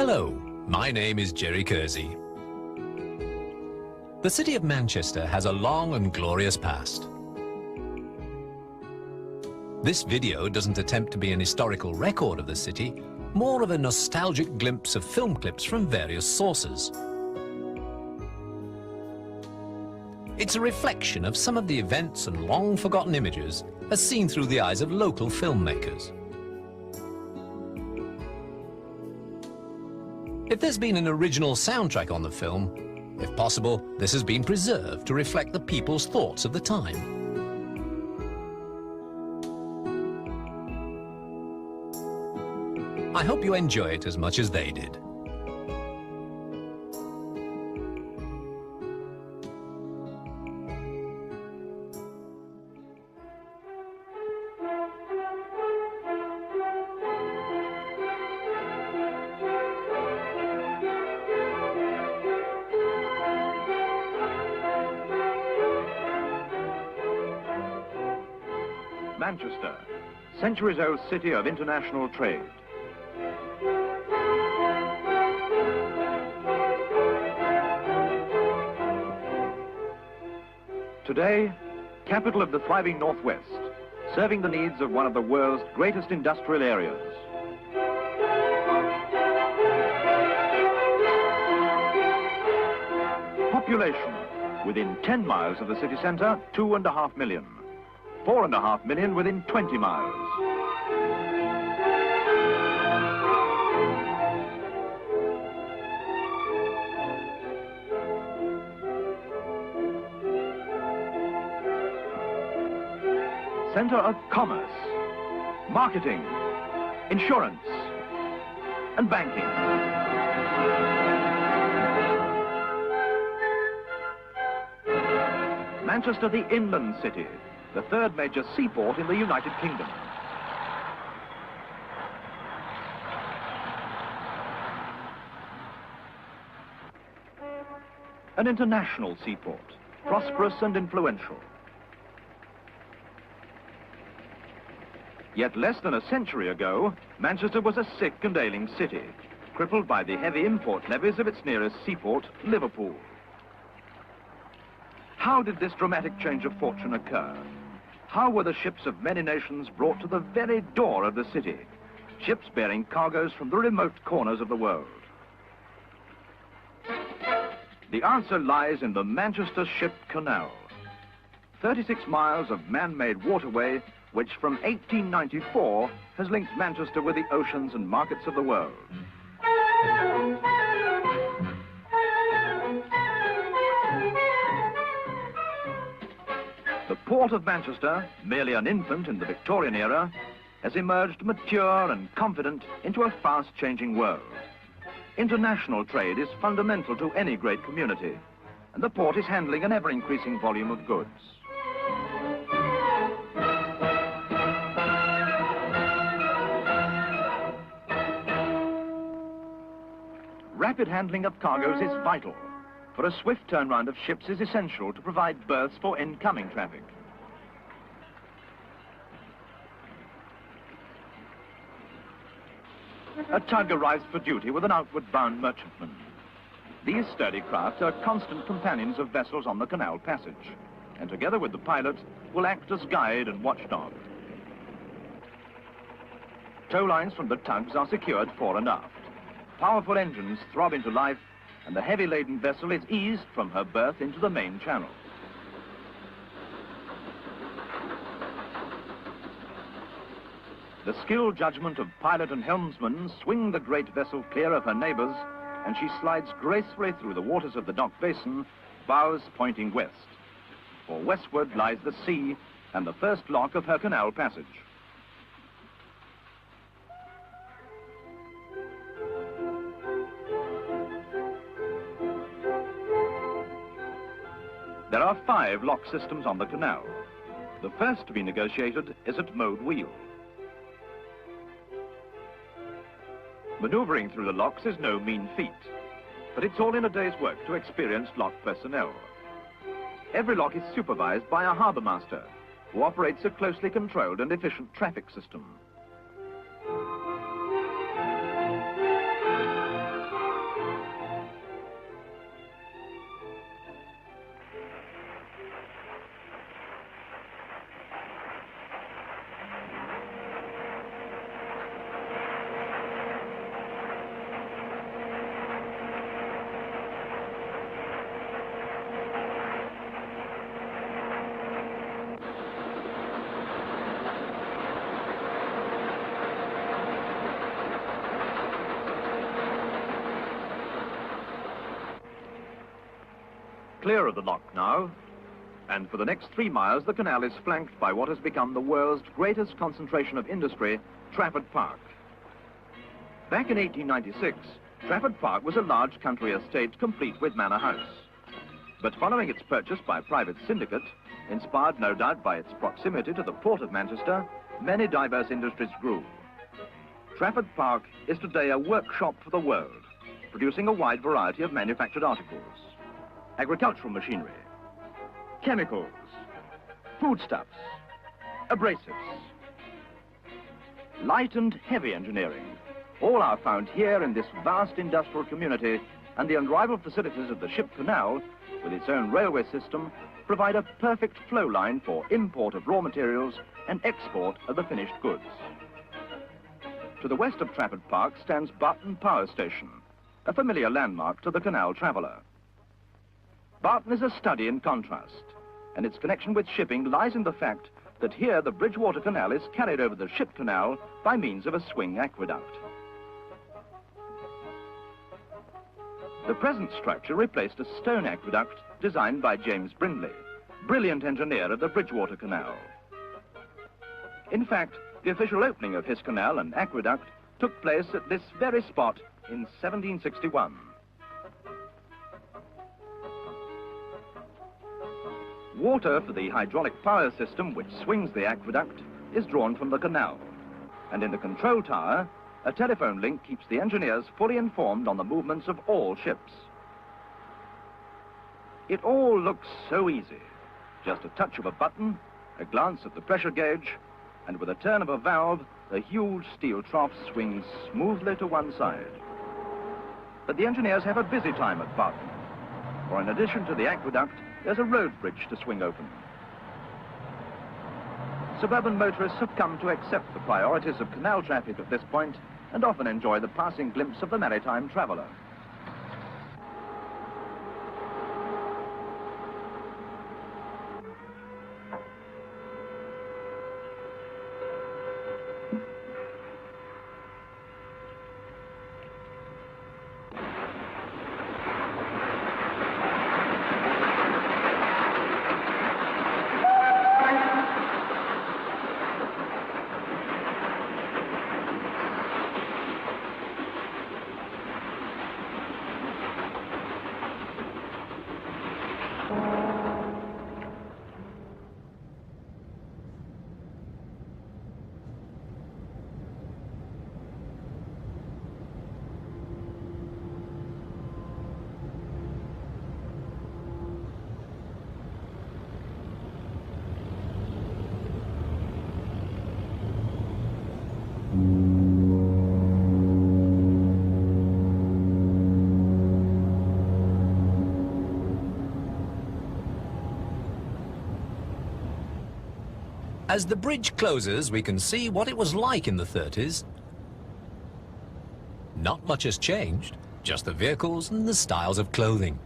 Hello, my name is Jerry Kersey. The city of Manchester has a long and glorious past. This video doesn't attempt to be an historical record of the city, more of a nostalgic glimpse of film clips from various sources. It's a reflection of some of the events and long-forgotten images as seen through the eyes of local filmmakers. If there's been an original soundtrack on the film, if possible, this has been preserved to reflect the people's thoughts of the time. I hope you enjoy it as much as they did. Manchester, centuries-old city of international trade. Today, capital of the thriving Northwest, serving the needs of one of the world's greatest industrial areas. Population, within 10 miles of the city centre, 2.5 million. 4.5 million within 20 miles. Centre of commerce, marketing, insurance, and banking. Manchester, the inland city, the third major seaport in the United Kingdom. An international seaport, prosperous and influential. Yet less than a century ago, Manchester was a sick and ailing city, crippled by the heavy import levies of its nearest seaport, Liverpool. How did this dramatic change of fortune occur? How were the ships of many nations brought to the very door of the city? Ships bearing cargoes from the remote corners of the world. The answer lies in the Manchester Ship Canal. 36 miles of man-made waterway, which from 1894 has linked Manchester with the oceans and markets of the world. The port of Manchester, merely an infant in the Victorian era, has emerged mature and confident into a fast-changing world. International trade is fundamental to any great community, and the port is handling an ever-increasing volume of goods. Rapid handling of cargoes is vital, for a swift turnaround of ships is essential to provide berths for incoming traffic. A tug arrives for duty with an outward-bound merchantman. These sturdy craft are constant companions of vessels on the canal passage, and together with the pilot will act as guide and watchdog. Tow lines from the tugs are secured fore and aft. Powerful engines throb into life, and the heavy-laden vessel is eased from her berth into the main channel. The skilled judgment of pilot and helmsman swing the great vessel clear of her neighbours, and she slides gracefully through the waters of the dock basin, bows pointing west. For westward lies the sea and the first lock of her canal passage. There are 5 lock systems on the canal. The first to be negotiated is at mode wheel. Manoeuvring through the locks is no mean feat, but it's all in a day's work to experienced lock personnel. Every lock is supervised by a harbour master, who operates a closely controlled and efficient traffic system. clear of the lock now, and for the next 3 miles, the canal is flanked by what has become the world's greatest concentration of industry, Trafford Park. Back in 1896, Trafford Park was a large country estate complete with manor house. But following its purchase by a private syndicate, inspired no doubt by its proximity to the port of Manchester, many diverse industries grew. Trafford Park is today a workshop for the world, producing a wide variety of manufactured articles, agricultural machinery, chemicals, foodstuffs, abrasives, light and heavy engineering. All are found here in this vast industrial community, and the unrivaled facilities of the ship canal, with its own railway system, provide a perfect flow line for import of raw materials and export of the finished goods. To the west of Trafford Park stands Barton Power Station, a familiar landmark to the canal traveller. Barton is a study in contrast, and its connection with shipping lies in the fact that here the Bridgewater Canal is carried over the ship canal by means of a swing aqueduct. The present structure replaced a stone aqueduct designed by James Brindley, brilliant engineer of the Bridgewater Canal. In fact, the official opening of his canal and aqueduct took place at this very spot in 1761. Water for the hydraulic power system which swings the aqueduct is drawn from the canal, and in the control tower, a telephone link keeps the engineers fully informed on the movements of all ships. It all looks so easy. Just a touch of a button, a glance at the pressure gauge, and with a turn of a valve, the huge steel trough swings smoothly to one side. But the engineers have a busy time at Barton, for in addition to the aqueduct, there's a road bridge to swing open. Suburban motorists have come to accept the priorities of canal traffic at this point and often enjoy the passing glimpse of the maritime traveller. As the bridge closes, we can see what it was like in the 30s. Not much has changed, just the vehicles and the styles of clothing.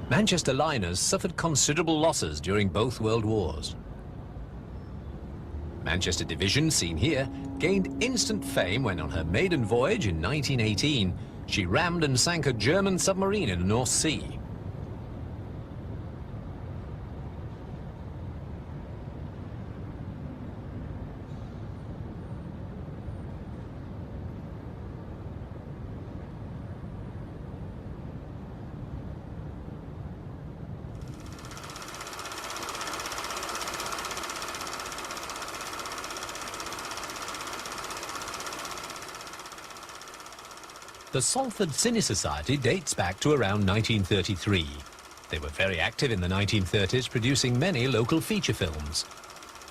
Manchester liners suffered considerable losses during both World Wars. Manchester Division, seen here, gained instant fame when on her maiden voyage in 1918, she rammed and sank a German submarine in the North Sea. The Salford Cine Society dates back to around 1933. They were very active in the 1930s, producing many local feature films.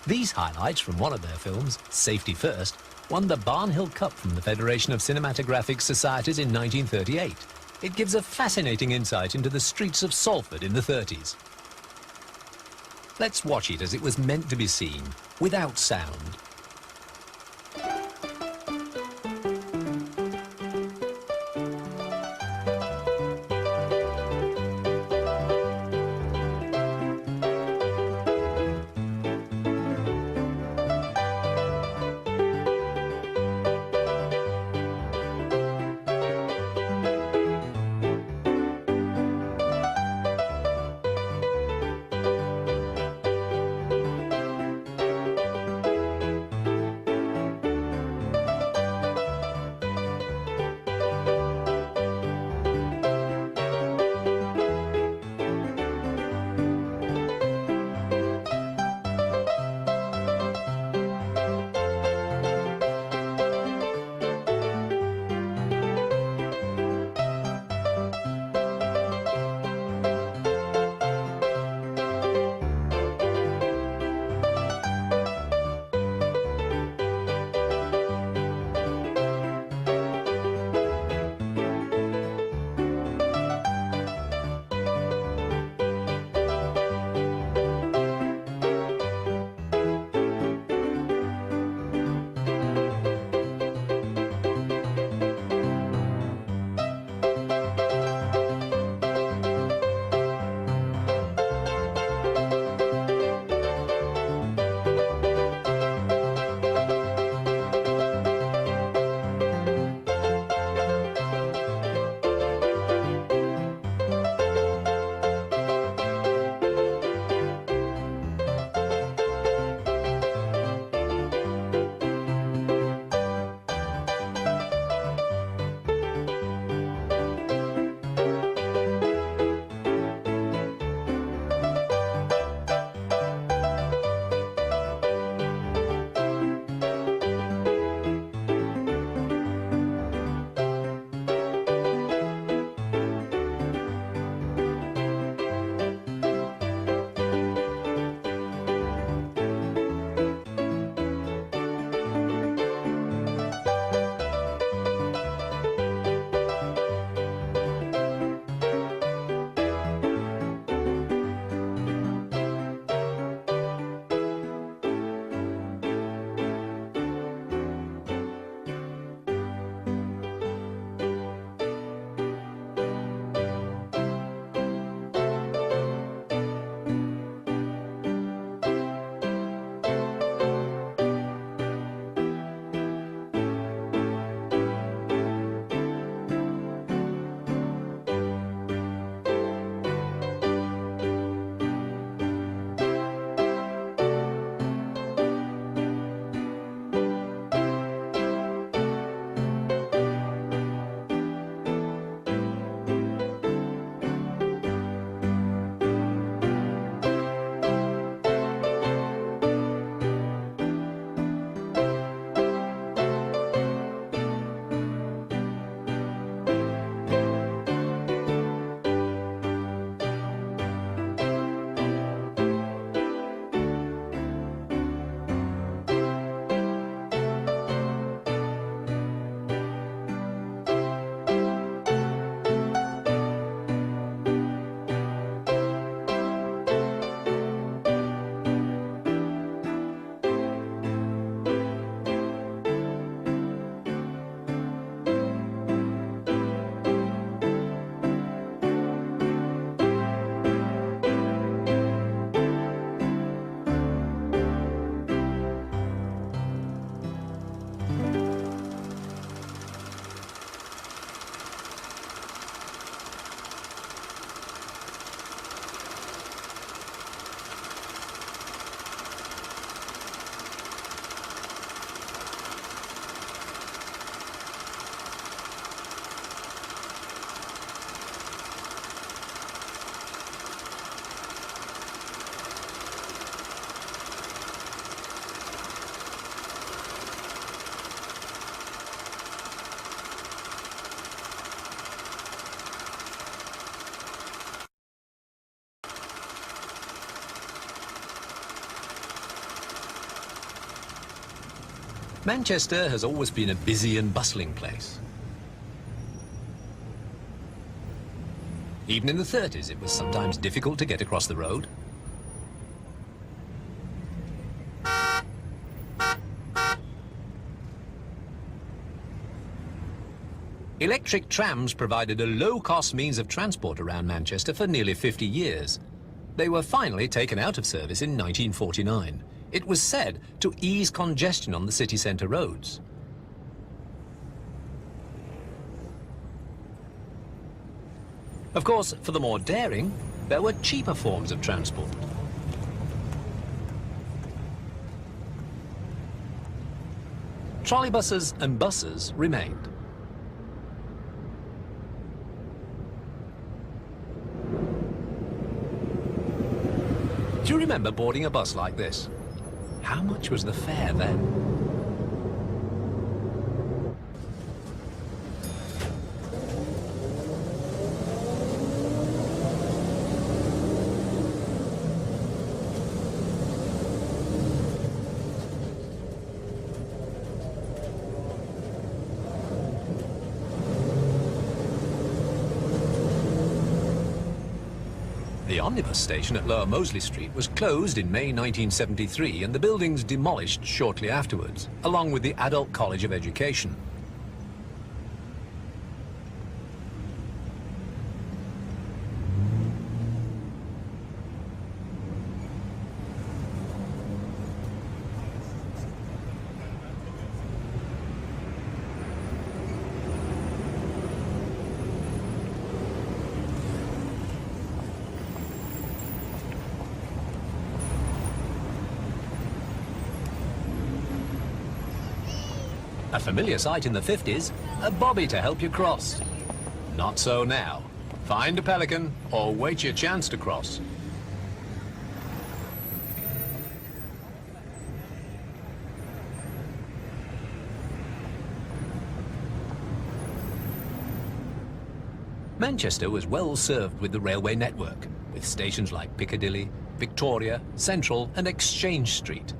These highlights from one of their films, Safety First, won the Barnhill Cup from the Federation of Cinematographic Societies in 1938. It gives a fascinating insight into the streets of Salford in the 30s. Let's watch it as it was meant to be seen, without sound. Manchester has always been a busy and bustling place. Even in the 30s, it was sometimes difficult to get across the road. Electric trams provided a low-cost means of transport around Manchester for nearly 50 years. They were finally taken out of service in 1949. It was said to ease congestion on the city centre roads. Of course, for the more daring, there were cheaper forms of transport. Trolleybuses and buses remained. Do you remember boarding a bus like this? How much was the fare then? The omnibus station at Lower Mosley Street was closed in May 1973 and the buildings demolished shortly afterwards, along with the Adult College of Education. A familiar sight in the 50s, a bobby to help you cross. Not so now. Find a pelican or wait your chance to cross. Manchester was well served with the railway network, with stations like Piccadilly, Victoria, Central and Exchange Street.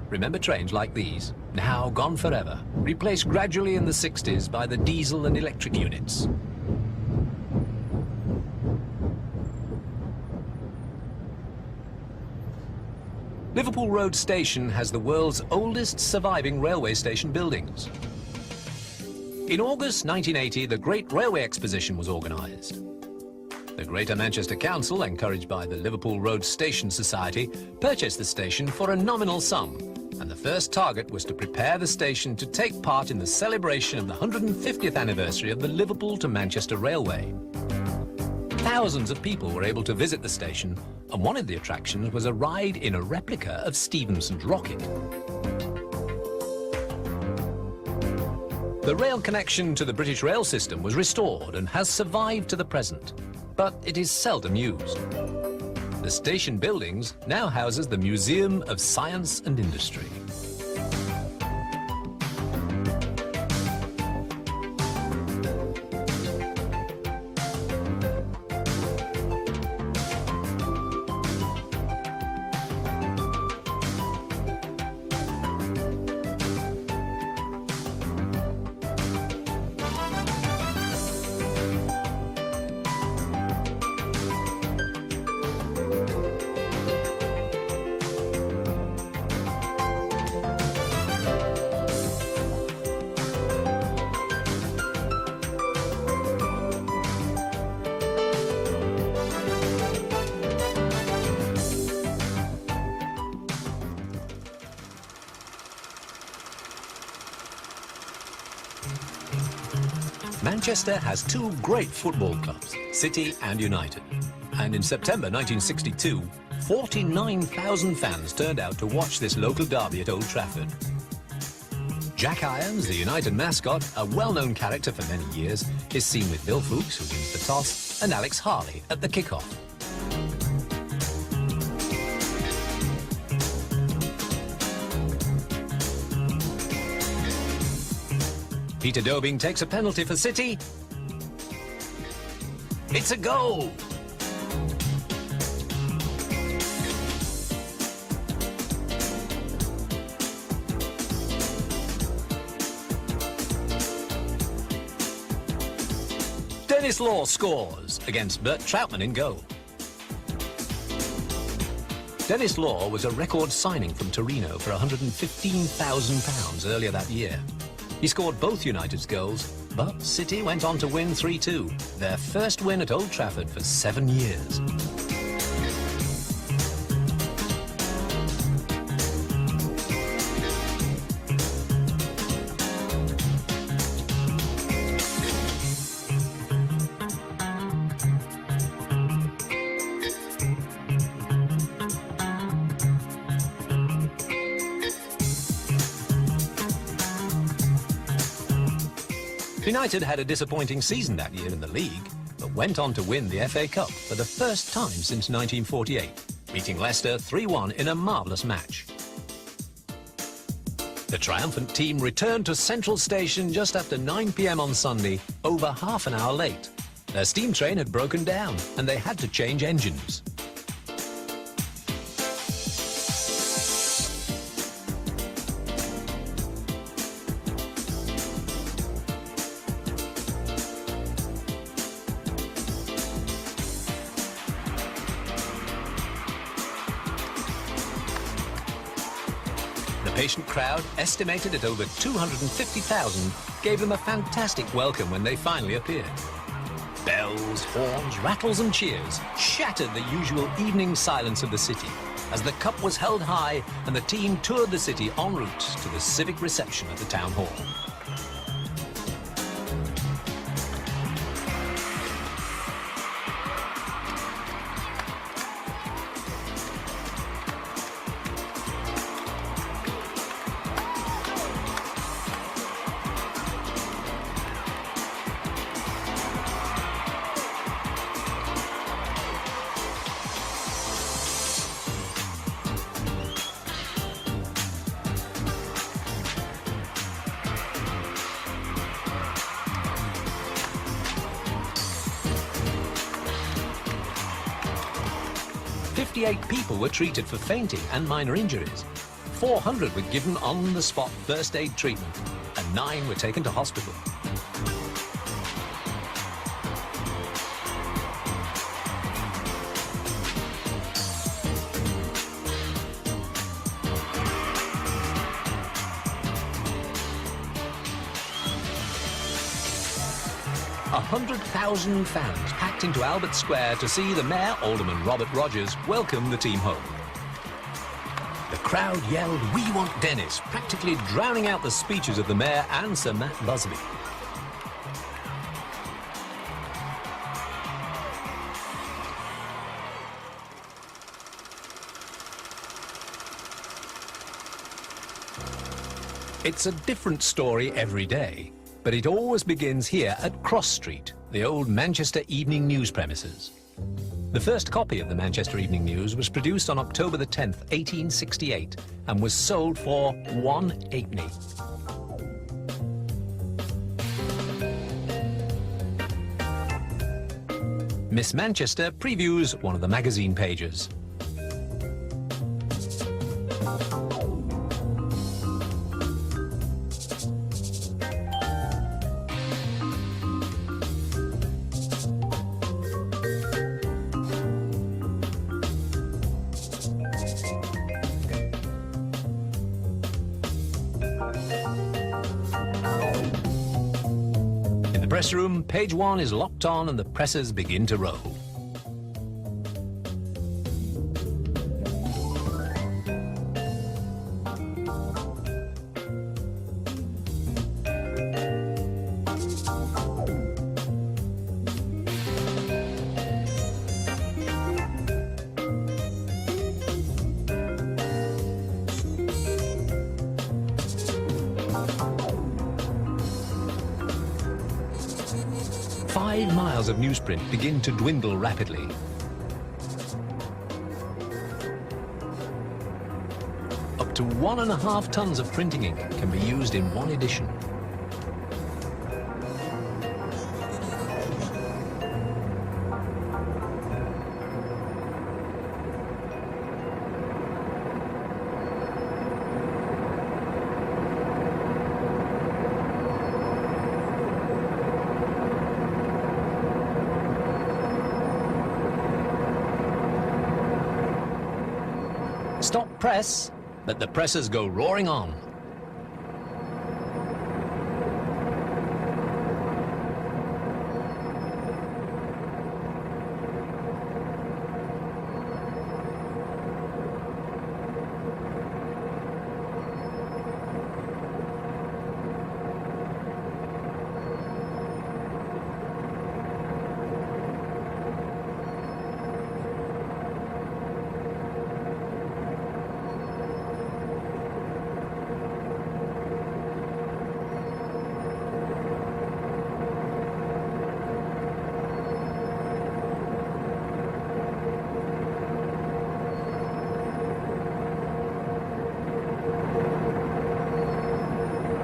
Remember trains like these, now gone forever, replaced gradually in the 60s by the diesel and electric units. Liverpool Road Station has the world's oldest surviving railway station buildings. In August 1980, the Great Railway Exposition was organised. The Greater Manchester Council, encouraged by the Liverpool Road Station Society, purchased the station for a nominal sum, and the first target was to prepare the station to take part in the celebration of the 150th anniversary of the Liverpool to Manchester Railway. Thousands of people were able to visit the station, and one of the attractions was a ride in a replica of Stephenson's rocket. The rail connection to the British rail system was restored and has survived to the present, but it is seldom used. The station buildings now houses the Museum of Science and Industry. Manchester has two great football clubs, City and United. And in September 1962, 49,000 fans turned out to watch this local derby at Old Trafford. Jack Irons, the United mascot, a well-known character for many years, is seen with Bill Foulkes, who wins the toss, and Alex Harley at the kick-off. Peter Dobing takes a penalty for City. It's a goal! Dennis Law scores against Bert Troutman in goal. Dennis Law was a record signing from Torino for £115,000 earlier that year. He scored both United's goals, but City went on to win 3-2, their first win at Old Trafford for 7 years. United had a disappointing season that year in the league, but went on to win the FA Cup for the first time since 1948, beating Leicester 3-1 in a marvellous match. The triumphant team returned to Central Station just after 9 p.m. on Sunday, over half an hour late. Their steam train had broken down and they had to change engines. The patient crowd, estimated at over 250,000, gave them a fantastic welcome when they finally appeared. Bells, horns, rattles and cheers shattered the usual evening silence of the city as the cup was held high and the team toured the city en route to the civic reception at the town hall. People were treated for fainting and minor injuries. 400 were given on-the-spot first aid treatment, and 9 were taken to hospital. £100,000 fans packed into Albert Square to see the Mayor, Alderman Robert Rogers, welcome the team home. The crowd yelled, "We want Dennis," practically drowning out the speeches of the Mayor and Sir Matt Busby. It's a different story every day, but it always begins here at Cross Street, the old Manchester Evening News premises. The first copy of the Manchester Evening News was produced on October the 10th, 1868, and was sold for £1.80. Miss Manchester previews one of the magazine pages. Press room, page 1 is locked on and the presses begin to roll. Of newsprint begin to dwindle rapidly. Up to 1.5 tons of printing ink can be used in one edition. Stop press, but the presses go roaring on.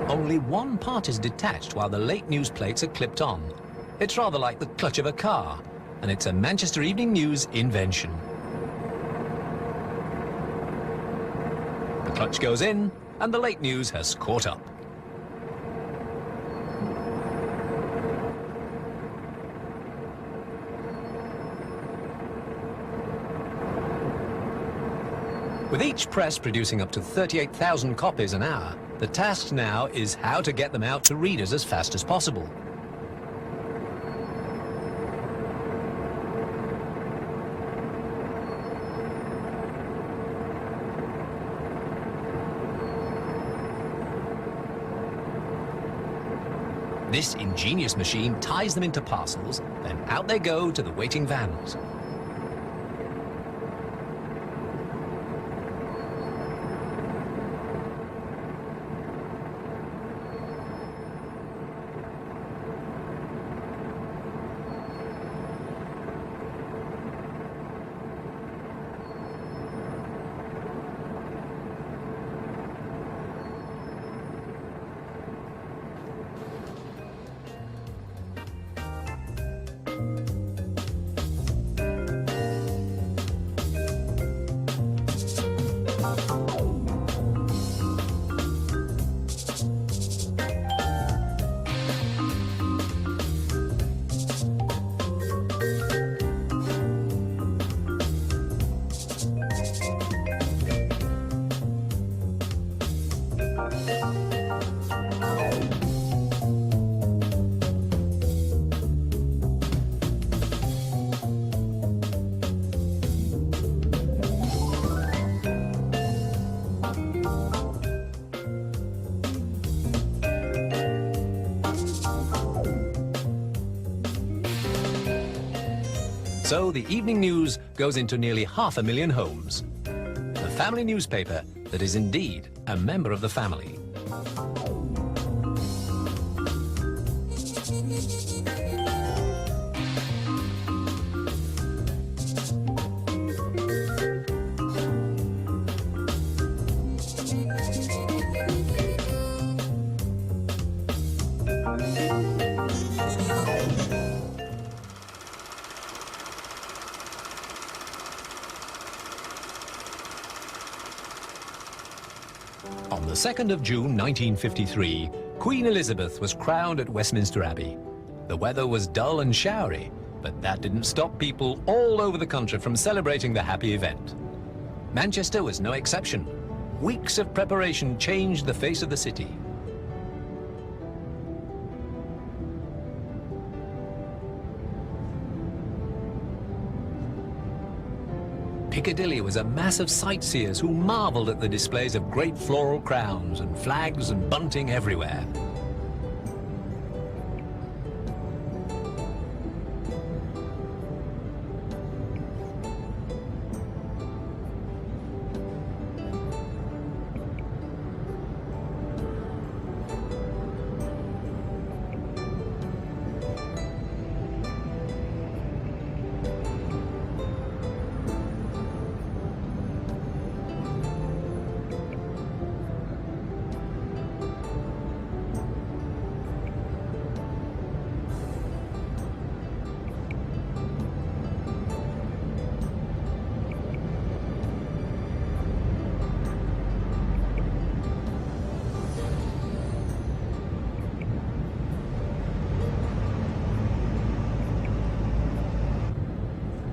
Only one part is detached while the late news plates are clipped on. It's rather like the clutch of a car, and it's a Manchester Evening News invention. The clutch goes in, and the late news has caught up. With each press producing up to 38,000 copies an hour, the task now is how to get them out to readers as fast as possible. This ingenious machine ties them into parcels, then out they go to the waiting vans. So the evening news goes into nearly 500,000 homes. The family newspaper that is indeed a member of the family. On the 2nd of June 1953, Queen Elizabeth was crowned at Westminster Abbey. The weather was dull and showery, but that didn't stop people all over the country from celebrating the happy event. Manchester was no exception. Weeks of preparation changed the face of the city. Piccadilly was a mass of sightseers who marvelled at the displays of great floral crowns and flags and bunting everywhere.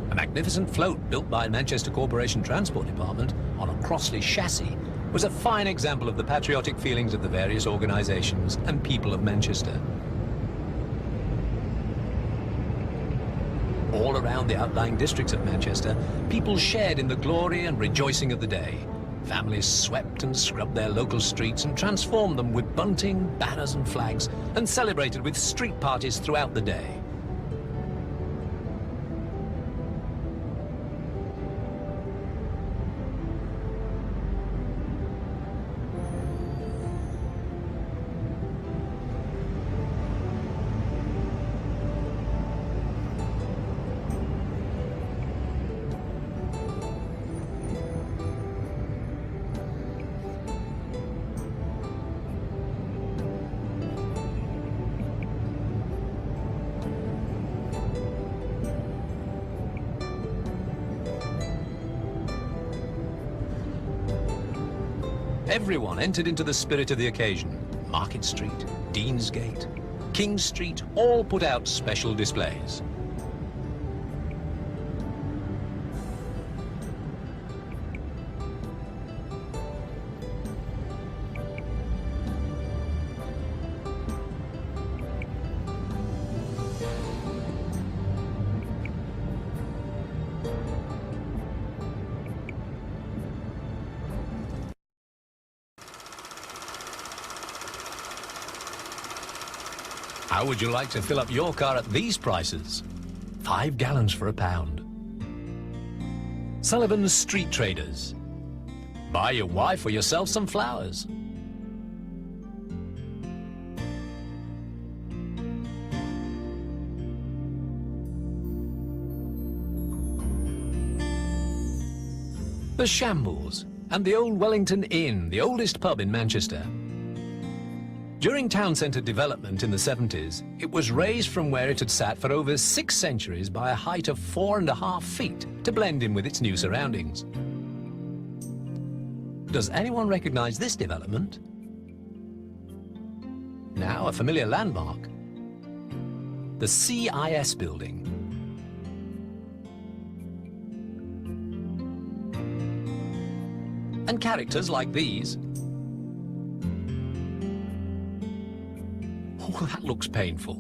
A magnificent float built by Manchester Corporation Transport Department on a Crossley chassis was a fine example of the patriotic feelings of the various organisations and people of Manchester. All around the outlying districts of Manchester, people shared in the glory and rejoicing of the day. Families swept and scrubbed their local streets and transformed them with bunting, banners and flags, and celebrated with street parties throughout the day. Everyone entered into the spirit of the occasion. Market Street, Deansgate, King Street all put out special displays. How would you like to fill up your car at these prices? 5 gallons for £1. Sullivan's Street Traders. Buy your wife or yourself some flowers. The Shambles and the Old Wellington Inn, the oldest pub in Manchester. During town centre development in the 70s, it was raised from where it had sat for over 6 centuries by a height of 4.5 feet to blend in with its new surroundings. Does anyone recognise this development? Now a familiar landmark. The CIS building. And characters like these. Oh, that looks painful.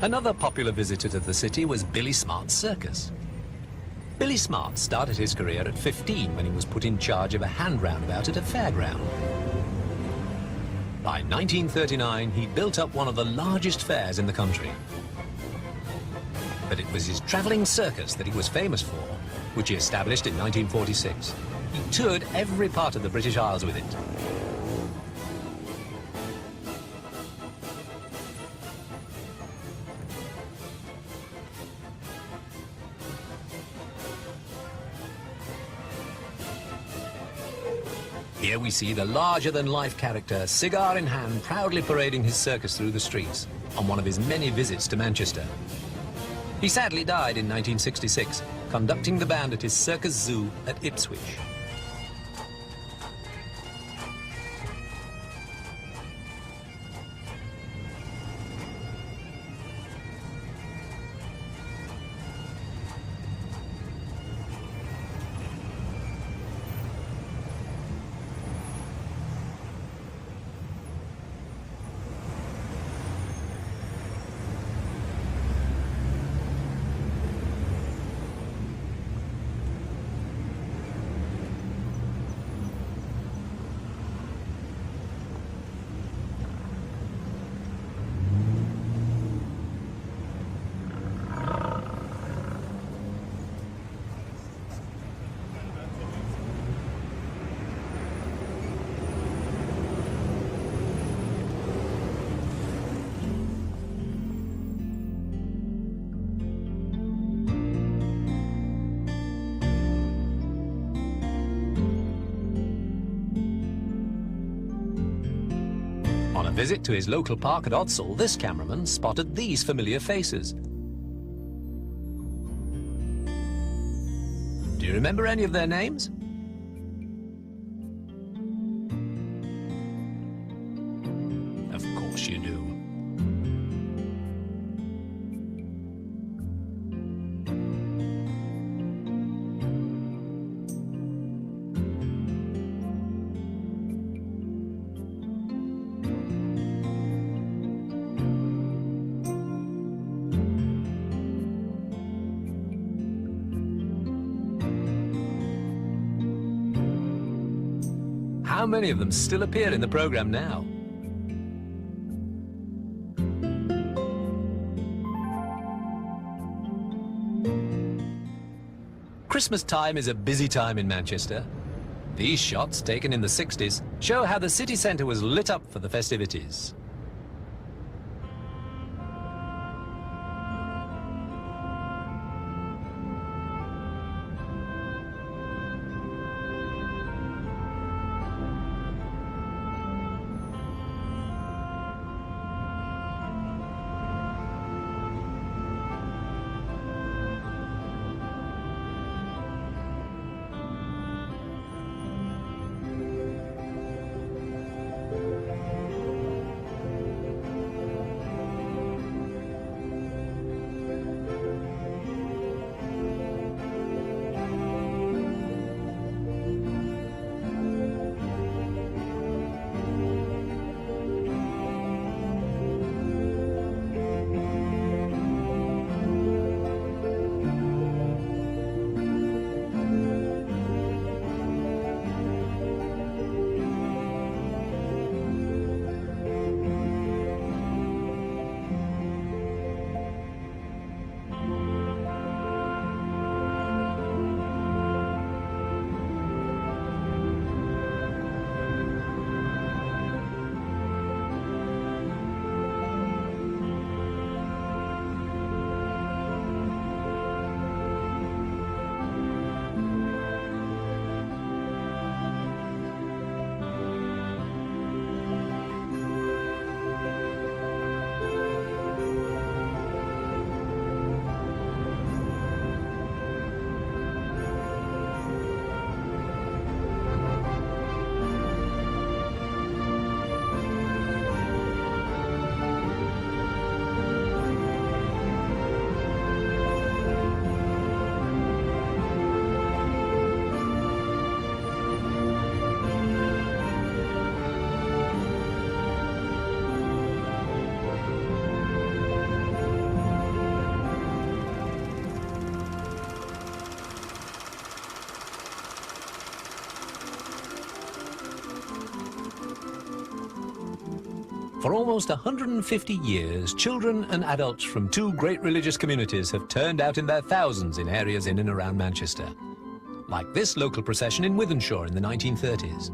Another popular visitor to the city was Billy Smart's circus. Billy Smart started his career at 15 when he was put in charge of a hand roundabout at a fairground. By 1939, he built up one of the largest fairs in the country. But it was his travelling circus that he was famous for, which he established in 1946. He toured every part of the British Isles with it. Here we see the larger-than-life character, cigar in hand, proudly parading his circus through the streets on one of his many visits to Manchester. He sadly died in 1966, conducting the band at his circus zoo at Ipswich. On a visit to his local park at Odsall, this cameraman spotted these familiar faces. Do you remember any of their names? Of course you do. how many of them still appear in the programme now. Christmas time is a busy time in Manchester. These shots, taken in the 60s, show how the city centre was lit up for the festivities. For almost 150 years, children and adults from two great religious communities have turned out in their thousands in areas in and around Manchester, like this local procession in Wythenshawe in the 1930s.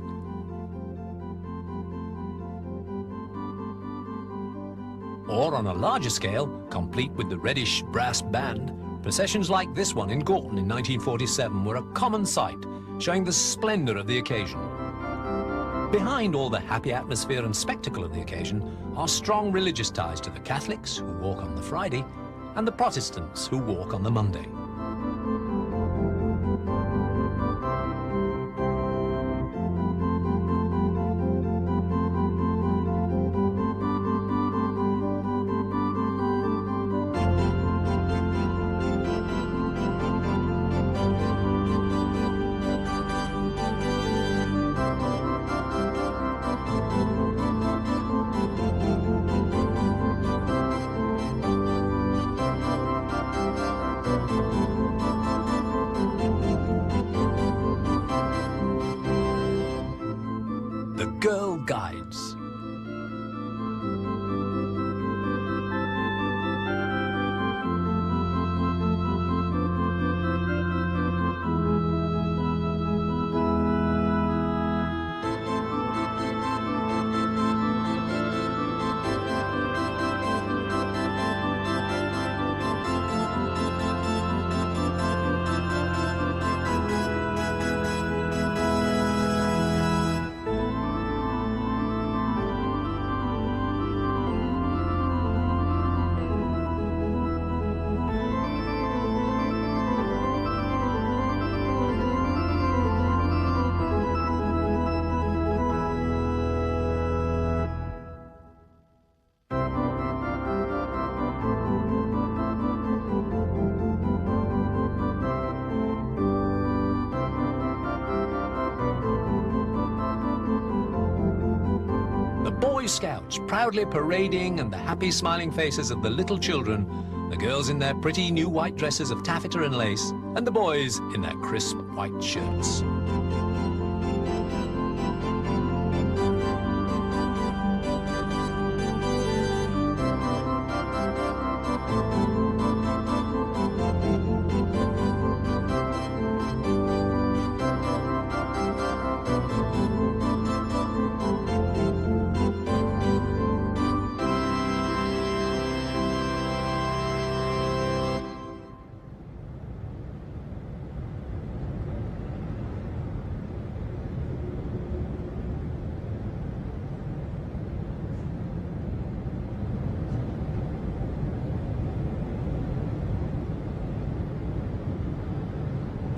Or on a larger scale, complete with the reddish brass band, processions like this one in Gorton in 1947 were a common sight, showing the splendour of the occasion. Behind all the happy atmosphere and spectacle of the occasion are strong religious ties to the Catholics, who walk on the Friday, and the Protestants, who walk on the Monday. Girl Guides. Boy Scouts proudly parading, and the happy smiling faces of the little children, the girls in their pretty new white dresses of taffeta and lace, and the boys in their crisp white shirts.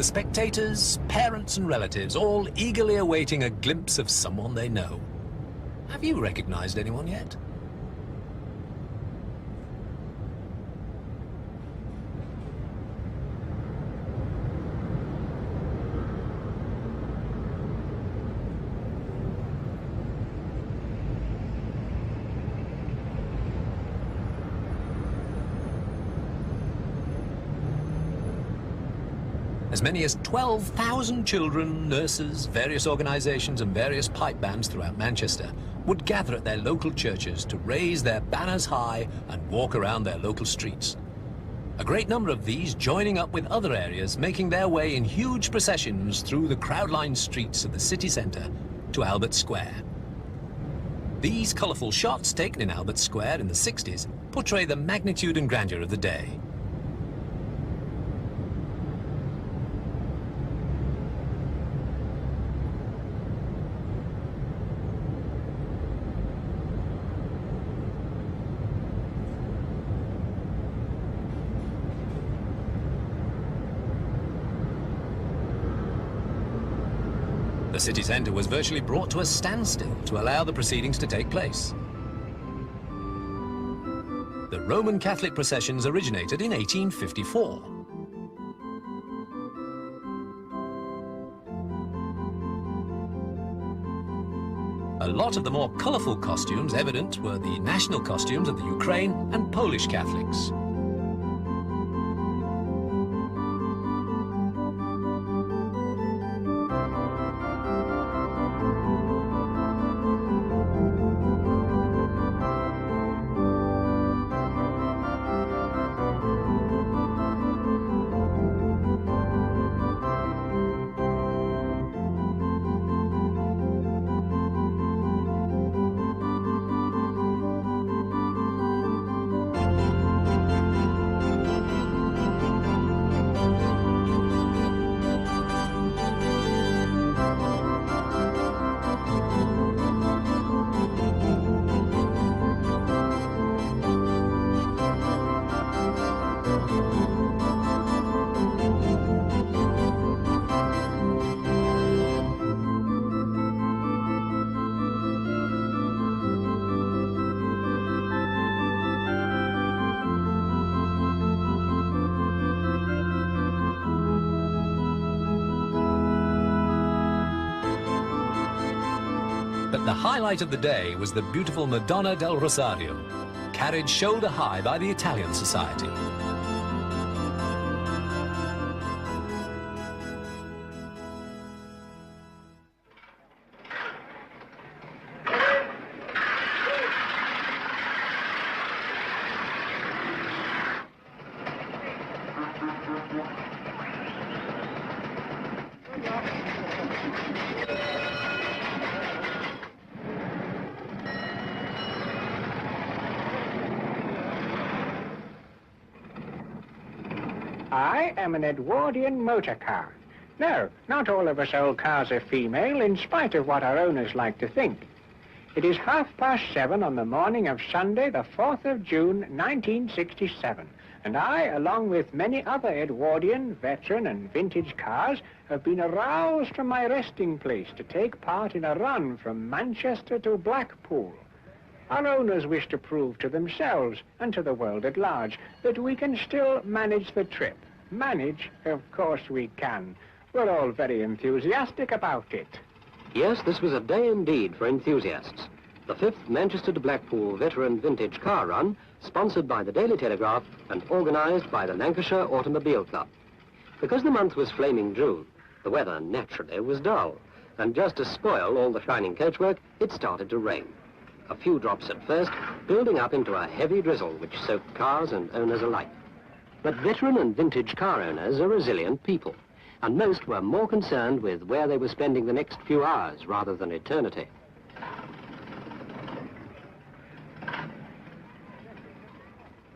spectators, parents and relatives, all eagerly awaiting a glimpse of someone they know. Have you recognized anyone yet? As many as 12,000 children, nurses, various organisations and various pipe bands throughout Manchester would gather at their local churches to raise their banners high and walk around their local streets. A great number of these joining up with other areas, making their way in huge processions through the crowd-lined streets of the city centre to Albert Square. These colourful shots taken in Albert Square in the 60s portray the magnitude and grandeur of the day. The city centre was virtually brought to a standstill to allow the proceedings to take place. The Roman Catholic processions originated in 1854. A lot of the more colourful costumes evident were the national costumes of the Ukraine and Polish Catholics. But the highlight of the day was the beautiful Madonna del Rosario, carried shoulder high by the Italian Society. I am an Edwardian motor car. No, not all of us old cars are female, in spite of what our owners like to think. It is 7:30 on the morning of Sunday, the 4th of June, 1967, and I, along with many other Edwardian, veteran and vintage cars, have been aroused from my resting place to take part in a run from Manchester to Blackpool. Our owners wish to prove to themselves and to the world at large that we can still manage the trip. Manage? Of course we can. We're all very enthusiastic about it. Yes, this was a day indeed for enthusiasts. The 5th Manchester to Blackpool Veteran Vintage Car Run, sponsored by the Daily Telegraph and organised by the Lancashire Automobile Club. Because the month was flaming June, the weather naturally was dull, and just to spoil all the shining coachwork, it started to rain. A few drops at first, building up into a heavy drizzle which soaked cars and owners alike. But veteran and vintage car owners are resilient people, and most were more concerned with where they were spending the next few hours rather than eternity.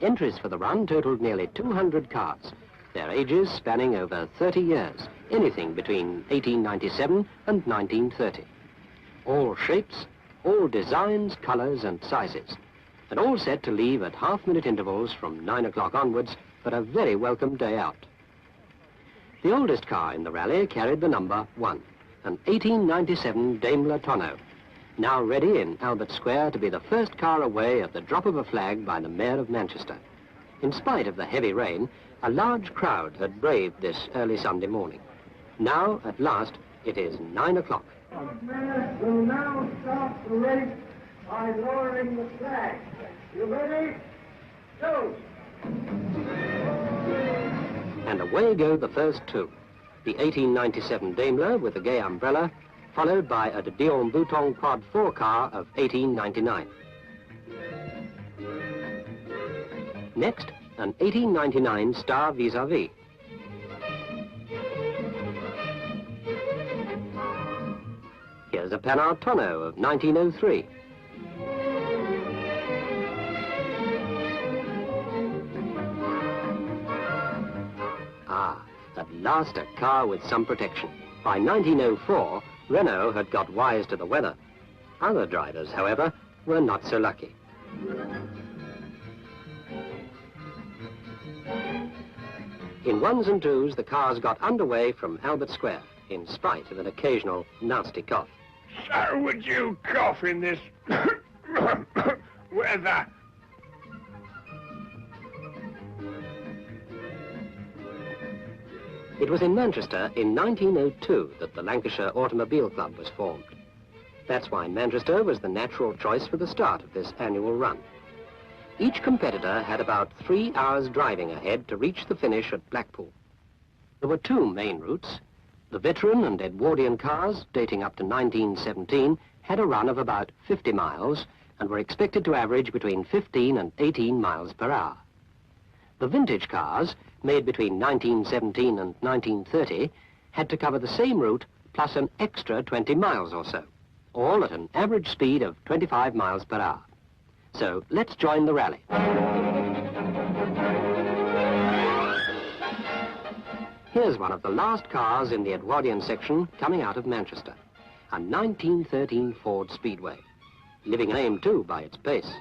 Entries for the run totaled nearly 200 cars, their ages spanning over 30 years, anything between 1897 and 1930. All shapes, all designs, colours and sizes, and all set to leave at half-minute intervals from 9 o'clock onwards for a very welcome day out. The oldest car in the rally carried the number 1, an 1897 Daimler Tonneau, now ready in Albert Square to be the first car away at the drop of a flag by the Mayor of Manchester. In spite of the heavy rain, a large crowd had braved this early Sunday morning. Now, at last, it is 9 o'clock. The Mayor will now start the race by lowering the flag. You ready? Go! And away go the first two. The 1897 Daimler with the gay umbrella, followed by a de Dion Bouton Quad 4 car of 1899. Next, an 1899 Star Vis-a-Vis. Here's a Panhard Tonneau of 1903. Ah, at last a car with some protection. By 1904, Renault had got wise to the weather. Other drivers, however, were not so lucky. In ones and twos, the cars got underway from Albert Square, in spite of an occasional nasty cough. So would you cough in this weather? It was in Manchester in 1902 that the Lancashire Automobile Club was formed. That's why Manchester was the natural choice for the start of this annual run. Each competitor had about 3 hours driving ahead to reach the finish at Blackpool. There were two main routes. The veteran and Edwardian cars, dating up to 1917, had a run of about 50 miles and were expected to average between 15 and 18 miles per hour. The vintage cars, made between 1917 and 1930, had to cover the same route plus an extra 20 miles or so, all at an average speed of 25 miles per hour. So let's join the rally. Here's one of the last cars in the Edwardian section coming out of Manchester, a 1913 Ford Speedway, living name too by its pace.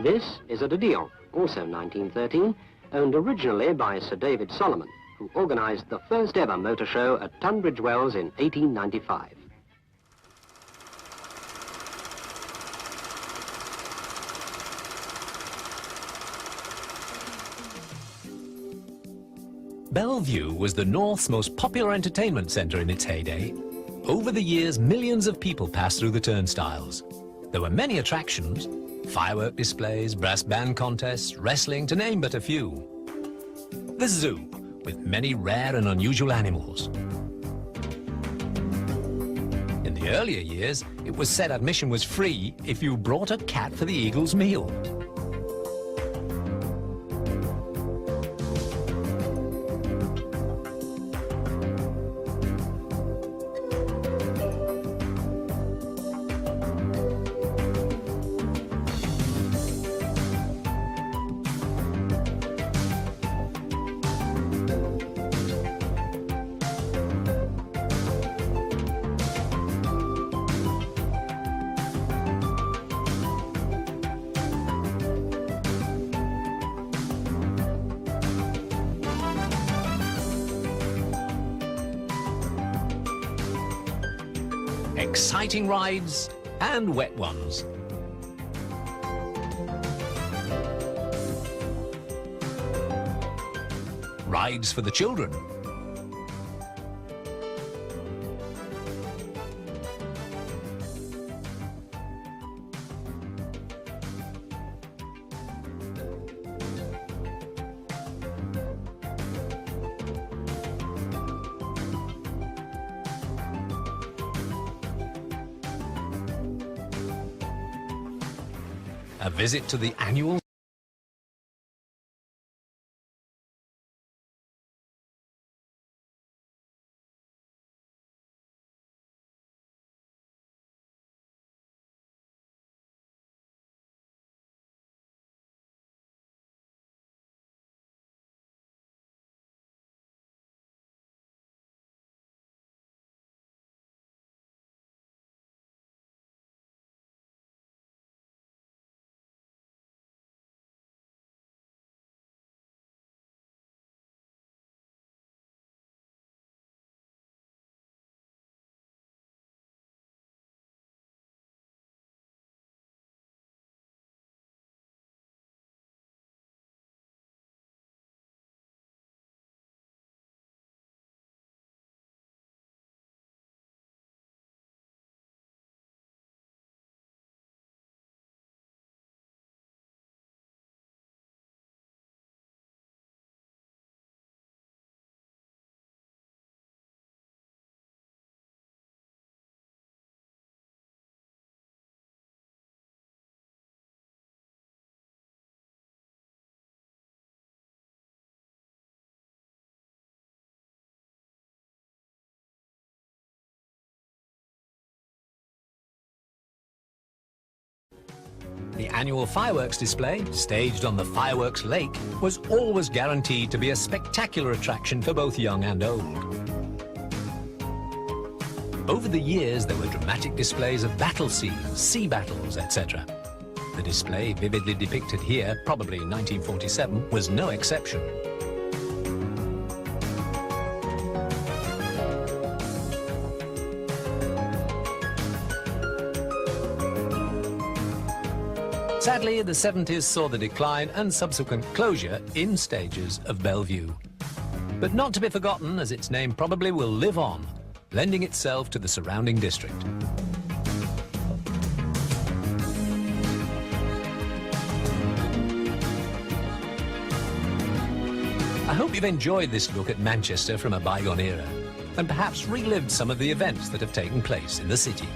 This is a de Dion, also 1913, owned originally by Sir David Solomon, who organised the first ever motor show at Tunbridge Wells in 1895. Belle Vue was the North's most popular entertainment centre in its heyday. Over the years, millions of people passed through the turnstiles. There were many attractions: firework displays, brass band contests, wrestling, to name but a few. The zoo, with many rare and unusual animals. In the earlier years, it was said admission was free if you brought a cat for the Eagle's meal. Exciting rides and wet ones. Rides for the children. A visit to the annual the annual fireworks display, staged on the fireworks lake, was always guaranteed to be a spectacular attraction for both young and old. Over the years, there were dramatic displays of battle scenes, sea battles, etc. The display vividly depicted here, probably in 1947, was no exception. Sadly, the 70s saw the decline and subsequent closure in stages of Belle Vue. But not to be forgotten, as its name probably will live on, lending itself to the surrounding district. I hope you've enjoyed this look at Manchester from a bygone era, and perhaps relived some of the events that have taken place in the city.